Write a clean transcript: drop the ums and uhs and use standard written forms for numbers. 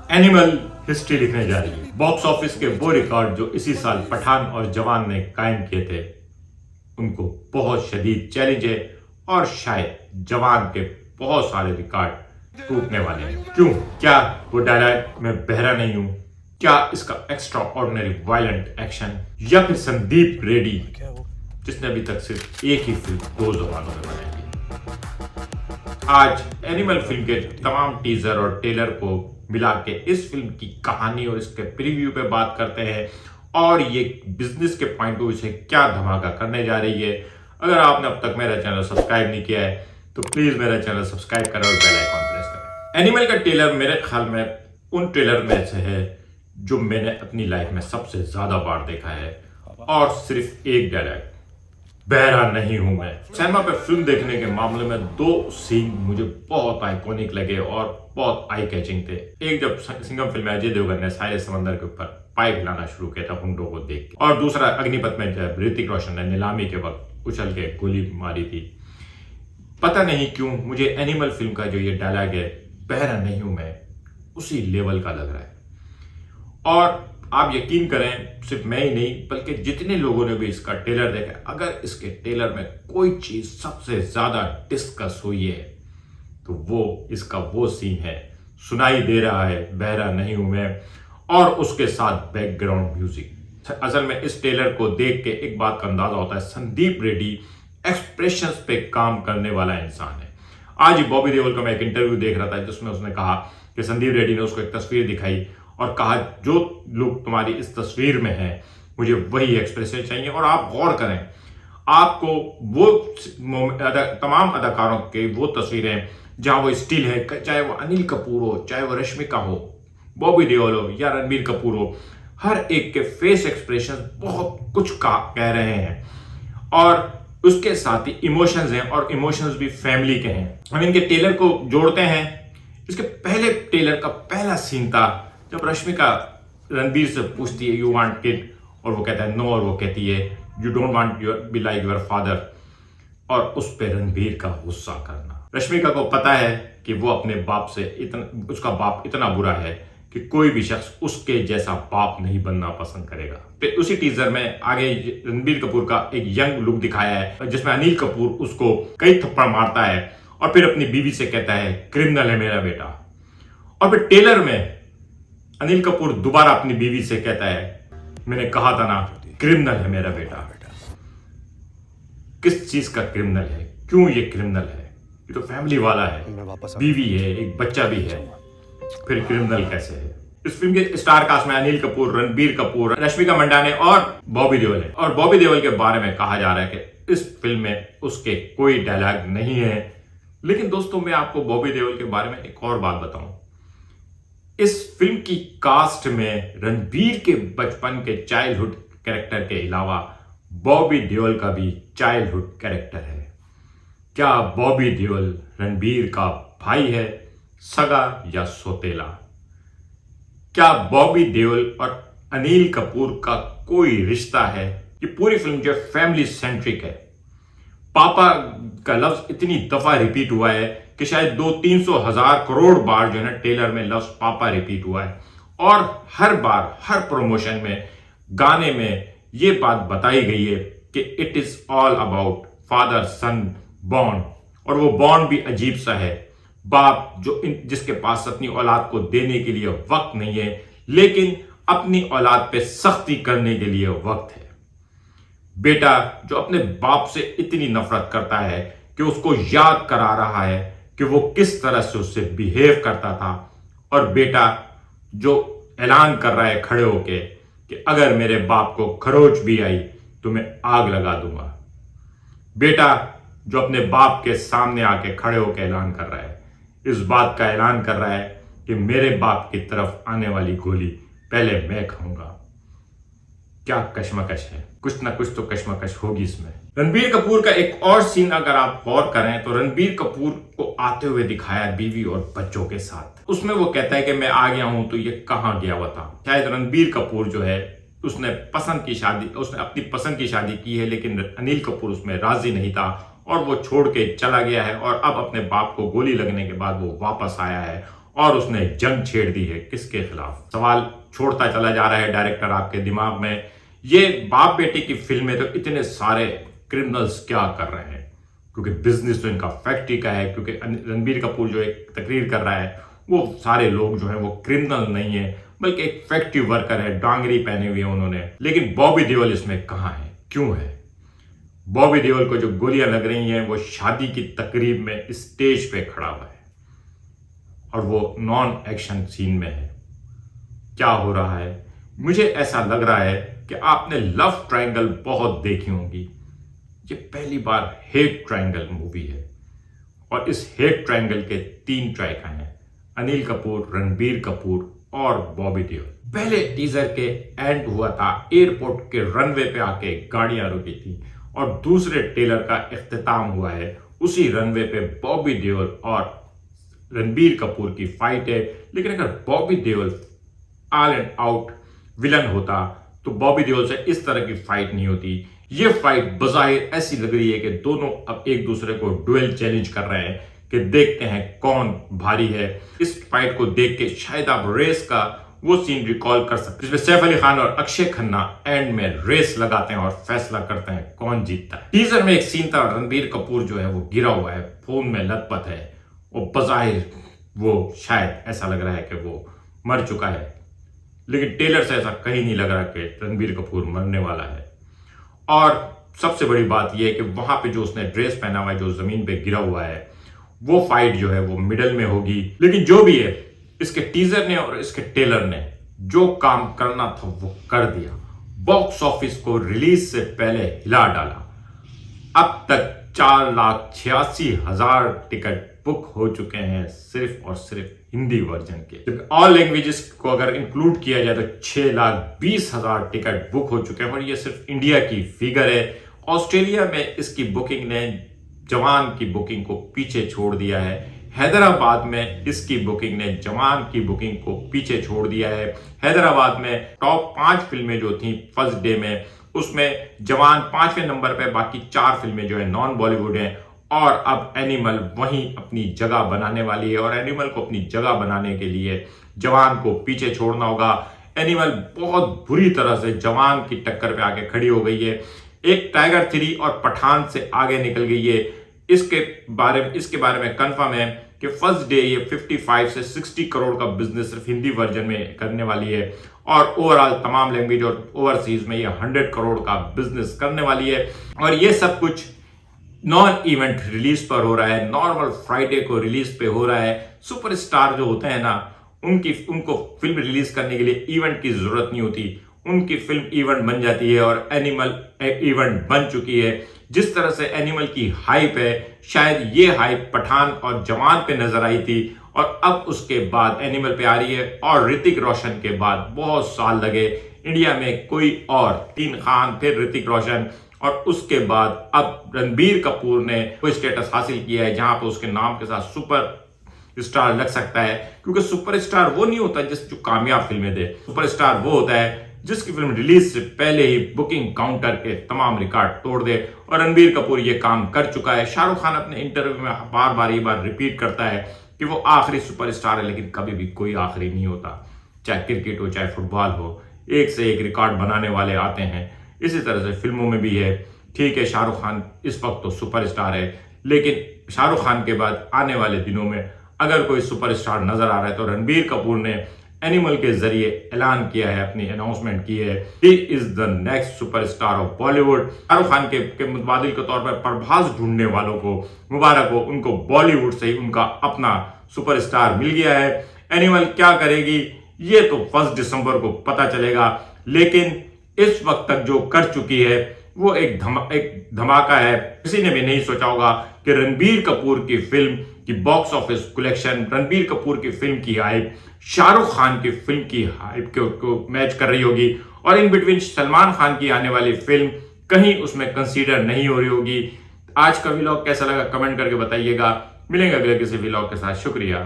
Animal history लिखने जा रही है। बॉक्स ऑफिस के वो रिकॉर्ड जो इसी साल पठान और जवान ने कायम किए थे, उनको बहुत शदीद चैलेंज है और शायद जवान के बहुत सारे रिकॉर्ड टूटने वाले हैं। क्यों? क्या वो डायलॉग मैं बहरा नहीं हूं? क्या इसका एक्स्ट्रा ऑर्डिनरी वायलेंट एक्शन, या फिर संदीप रेड्डी जिसने अभी तक सिर्फ एक ही फिल्म 2 जबानों में बनाई है। आज एनिमल फिल्म के तमाम टीजर और ट्रेलर को मिला के इस फिल्म की कहानी और इसके प्रीव्यू पे बात करते हैं और ये बिजनेस के पॉइंट ऑफ व्यू से क्या धमाका करने जा रही है। अगर आपने अब तक मेरा चैनल सब्सक्राइब नहीं किया है तो प्लीज मेरा चैनल सब्सक्राइब करें और बेल आइकॉन प्रेस करें। एनिमल का ट्रेलर मेरे ख्याल में उन ट्रेलर में से है जो मैंने अपनी लाइफ में सबसे ज्यादा बार देखा है, और सिर्फ एक डायलॉग, बहरा नहीं हूं मैं। सिनेमा पे फिल्म देखने के मामले में 2 सीन मुझे बहुत आइकॉनिक लगे और बहुत आई कैचिंग थे। एक जब सिंघम फिल्म में अजय देवगन ने सारे समंदर के ऊपर पाइप हिलाना शुरू किया था हुंडो को देख के, और दूसरा अग्निपथ में जब ऋतिक रोशन ने नीलामी के वक्त उछल के गोली मारी थी। पता नहीं क्यों मुझे एनिमल फिल्म का जो ये डायलॉग है, बहरा नहीं हूं मैं, उसी लेवल का लग रहा है। और आप यकीन करें, सिर्फ मैं ही नहीं बल्कि जितने लोगों ने भी इसका ट्रेलर देखा, अगर इसके ट्रेलर में कोई चीज सबसे ज्यादा डिस्कस हुई है तो वो इसका वो सीन है, सुनाई दे रहा है बहरा नहीं हूं मैं, और उसके साथ बैकग्राउंड म्यूजिक। असल में इस ट्रेलर को देख के एक बात का अंदाजा होता है, संदीप रेड्डी एक्सप्रेशंस पे काम करने वाला इंसान है। आज बॉबी देओल का मैं एक इंटरव्यू देख रहा था जिसमें उसने कहा कि संदीप रेड्डी ने उसको एक तस्वीर दिखाई और कहा जो लोग तुम्हारी इस तस्वीर में है मुझे वही एक्सप्रेशन चाहिए। और आप गौर करें, आपको वो तमाम अदाकारों के वो तस्वीरें जहां वो स्टिल है, चाहे वो अनिल कपूर हो, चाहे वो रश्मिका हो, बॉबी देओल हो या रणबीर कपूर हो, हर एक के फेस एक्सप्रेशन बहुत कुछ कह रहे हैं और उसके साथ ही इमोशंस हैं, और इमोशंस भी फैमिली के हैं। हम इनके ट्रेलर को जोड़ते हैं। इसके पहले ट्रेलर का पहला सीन था जब रश्मिका रणबीर से पूछती है यू वांट किड, और वो कहता है नो, और वो कहती है you don't want be like your father, और उस पे रणबीर का गुस्सा करना। रश्मिका को पता है कि वो अपने बाप से उसका बाप इतना बुरा है कि कोई भी शख्स उसके जैसा बाप नहीं बनना पसंद करेगा। फिर उसी टीजर में आगे रणबीर कपूर का एक यंग लुक दिखाया है जिसमें अनिल कपूर उसको कई थप्पड़ मारता है और फिर अपनी बीवी से कहता है क्रिमिनल है मेरा बेटा। और फिर ट्रेलर में अनिल कपूर दोबारा अपनी बीवी से कहता है मैंने कहा था ना क्रिमिनल है मेरा बेटा। किस चीज का क्रिमिनल है? क्यों ये क्रिमिनल है? ये तो फैमिली वाला है, बीवी है, एक बच्चा भी है, फिर क्रिमिनल कैसे है? इस फिल्म के स्टार कास्ट में अनिल कपूर, रणबीर कपूर, रश्मिका मंडाने और बॉबी देओल है। और बॉबी देओल के बारे में कहा जा रहा है कि इस फिल्म में उसके कोई डायलॉग नहीं है। लेकिन दोस्तों, मैं आपको बॉबी देओल के बारे में एक और बात बताऊं। इस फिल्म की कास्ट में रणबीर के बचपन के चाइल्डहुड कैरेक्टर के अलावा बॉबी देओल का भी चाइल्डहुड कैरेक्टर है। क्या बॉबी देओल रणबीर का भाई है, सगा या सौतेला? क्या बॉबी देओल और अनिल कपूर का कोई रिश्ता है? ये पूरी फिल्म जो फैमिली सेंट्रिक है। पापा का लफ्ज इतनी दफा रिपीट हुआ है कि शायद 200-300 हजार करोड़ बार जो है ना ट्रेलर में लफ्ज पापा रिपीट हुआ है, और हर बार हर प्रमोशन में, गाने में ये बात बताई गई है कि it is all about father son bond. और वो बॉन्ड भी अजीब सा है, बाप जो जिसके पास अपनी औलाद को देने के लिए वक्त नहीं है लेकिन अपनी औलाद पे सख्ती करने के लिए वक्त है। बेटा जो अपने बाप से इतनी नफरत करता है कि उसको याद करा रहा है कि वो किस तरह से उससे बिहेव करता था, और बेटा जो ऐलान कर रहा है खड़े होके कि अगर मेरे बाप को खरोच भी आई तो मैं आग लगा दूंगा। बेटा जो अपने बाप के सामने आके खड़े होकर ऐलान कर रहा है, इस बात का ऐलान कर रहा है कि मेरे बाप की तरफ आने वाली गोली पहले मैं खाऊंगा। क्या कश्मकश है, कुछ ना कुछ तो कश्मकश होगी इसमें। रणबीर कपूर का एक और सीन अगर आप गौर करें तो रणबीर कपूर को आते हुए दिखाया बीवी और बच्चों के साथ। उसमें वो कहता है कि मैं आ गया हूं तो ये कहां गया हुआ था। शायद रणबीर कपूर जो है उसने अपनी पसंद की शादी की है, लेकिन अनिल कपूर उसमें राजी नहीं था और वो छोड़ के चला गया है, और अब अपने बाप को गोली लगने के बाद वो वापस आया है और उसने जंग छेड़ दी है किसके खिलाफ। सवाल छोड़ता चला जा रहा है डायरेक्टर आपके दिमाग में, ये बाप बेटी की फिल्म में तो इतने सारे क्रिमिनल्स क्या कर रहे हैं, क्योंकि बिजनेस तो इनका फैक्ट्री का है। क्योंकि रणबीर कपूर जो एक तकरीर कर रहा है वो सारे लोग जो हैं वो क्रिमिनल नहीं है बल्कि एक फैक्ट्री वर्कर है, डांगरी पहने हुए उन्होंने। लेकिन बॉबी देओल इसमें कहां है, क्यों है? बॉबी देओल को जो गोलियां लग रही हैं वो शादी की तकरीब में स्टेज पे खड़ा हुआ है और वो नॉन एक्शन सीन में है। क्या हो रहा है? मुझे ऐसा लग रहा है कि आपने लव ट्रायंगल बहुत देखी होंगी, ये पहली बार हेट ट्रायंगल मूवी है और इस हेट ट्रायंगल के 3 ट्रैक हैं, अनिल कपूर, रणबीर कपूर और बॉबी देओल। पहले टीजर के एंड हुआ था, एयरपोर्ट के रनवे पे आके गाड़ियां रुकी थी और दूसरे ट्रेलर का इख्तिताम हुआ है, उसी रनवे पे बॉबी देओल और रणबीर कपूर की फाइट है। लेकिन अगर Bobby Deol all and out villain होता तो बॉबी देओल से इस तरह की फाइट नहीं होती। ये फाइट बजाहिर ऐसी लग रही है कि दोनों अब एक दूसरे को डुएल चैलेंज कर रहे हैं कि देखते हैं कौन भारी है। इस फाइट को देख के शायद आप रेस का वो सीन रिकॉल कर सकते हैं जिसमें सैफ अली खान और अक्षय खन्ना एंड में रेस लगाते हैं और फैसला करते हैं कौन जीतता है। टीजर में एक सीन था, रणबीर कपूर जो है वो गिरा हुआ है, फोन में लथपथ है, वो बजाहिर वो शायद ऐसा लग रहा है कि वो मर चुका है, लेकिन ट्रेलर से ऐसा कहीं नहीं लग रहा कि रणबीर कपूर मरने वाला है। और सबसे बड़ी बात यह है कि वहां पे जो उसने ड्रेस पहना हुआ है, जो जमीन पे गिरा हुआ है, वो फाइट जो है वो मिडल में होगी। लेकिन जो भी है, इसके टीजर ने और इसके ट्रेलर ने जो काम करना था वो कर दिया। बॉक्स ऑफिस को रिलीज से पहले हिला डाला। अब तक 4,86,000 टिकट बुक हो चुके हैं सिर्फ और सिर्फ हिंदी वर्जन के। ऑल लैंग्वेजेस को अगर इंक्लूड किया जाए तो 6,20,000 टिकट बुक हो चुके हैं और ये सिर्फ इंडिया की फिगर है। ऑस्ट्रेलिया में इसकी बुकिंग ने जवान की बुकिंग को पीछे छोड़ दिया है। हैदराबाद में इसकी बुकिंग ने जवान की बुकिंग को पीछे छोड़ दिया है। हैदराबाद में टॉप 5 फिल्में जो थी फर्स्ट डे में, उसमें जवान 5वें नंबर पे, बाकी 4 फिल्में जो है नॉन बॉलीवुड हैं। और अब एनिमल वहीं अपनी जगह बनाने वाली है और एनिमल को अपनी जगह बनाने के लिए जवान को पीछे छोड़ना होगा। एनिमल बहुत बुरी तरह से जवान की टक्कर पे आके खड़ी हो गई है, एक टाइगर 3 और पठान से आगे निकल गई है। इसके बारे में कंफर्म है कि फर्स्ट डे ये 55 से 60 करोड़ का बिजनेस सिर्फ हिंदी वर्जन में करने वाली है और ओवरऑल तमाम लैंग्वेज और ओवरसीज में ये 100 करोड़ का बिजनेस करने वाली है। और ये सब कुछ नॉन इवेंट रिलीज पर हो रहा है, नॉर्मल फ्राइडे को रिलीज पे हो रहा है। सुपरस्टार जो होते हैं ना, उनको फिल्म रिलीज करने के लिए इवेंट की जरूरत नहीं होती, उनकी फिल्म इवेंट बन जाती है और एनिमल इवेंट बन चुकी है। जिस तरह से एनिमल की हाइप है, शायद ये हाइप पठान और जवान पे नजर आई थी और अब उसके बाद एनिमल पे आ रही है। और ऋतिक रोशन के बाद बहुत साल लगे इंडिया में कोई और, 3 खान, फिर ऋतिक रोशन और उसके बाद अब रणबीर कपूर ने कोई स्टेटस हासिल किया है जहां पर उसके नाम के साथ सुपर स्टार लग सकता है। क्योंकि सुपरस्टार वो नहीं होता जो कामयाब फिल्में दे, सुपरस्टार वो होता है जिसकी फिल्म रिलीज से पहले ही बुकिंग काउंटर के तमाम रिकॉर्ड तोड़ दे। और रणबीर कपूर ये काम कर चुका है। शाहरुख खान अपने इंटरव्यू में बार बार रिपीट करता है कि वो आखिरी सुपरस्टार है, लेकिन कभी भी कोई आखिरी नहीं होता। चाहे क्रिकेट हो चाहे फुटबॉल हो, एक से एक रिकॉर्ड बनाने वाले आते हैं। इसी तरह से फिल्मों में भी है। ठीक है, शाहरुख खान इस वक्त तो सुपरस्टार है, लेकिन शाहरुख खान के बाद आने वाले दिनों में अगर कोई सुपरस्टार नजर आ रहा है तो रणबीर कपूर ने एनिमल के जरिए ऐलान किया है, अपनी अनाउंसमेंट की है, he is the next superstar of Bollywood. Shahrukh Khan के मुतबादिल के तौर पर प्रभास ढूंढने वालों को मुबारक हो, उनको बॉलीवुड से ही उनका अपना सुपरस्टार मिल गया है। एनिमल क्या करेगी ये तो 1 दिसंबर को पता चलेगा, लेकिन इस वक्त तक जो कर चुकी है वो एक धमाका है। किसी ने भी नहीं सोचा होगा कि रणबीर कपूर की फिल्म की box office collection, Ranbir Kapoor की फिल्म की हाइप शाहरुख खान की फिल्म की हाइप को मैच कर रही होगी और इन बिटवीन सलमान खान की आने वाली फिल्म कहीं उसमें कंसीडर नहीं हो रही होगी। आज का व्लॉग कैसा लगा कमेंट करके बताइएगा। मिलेंगे अगले किसी व्लॉग के साथ। शुक्रिया।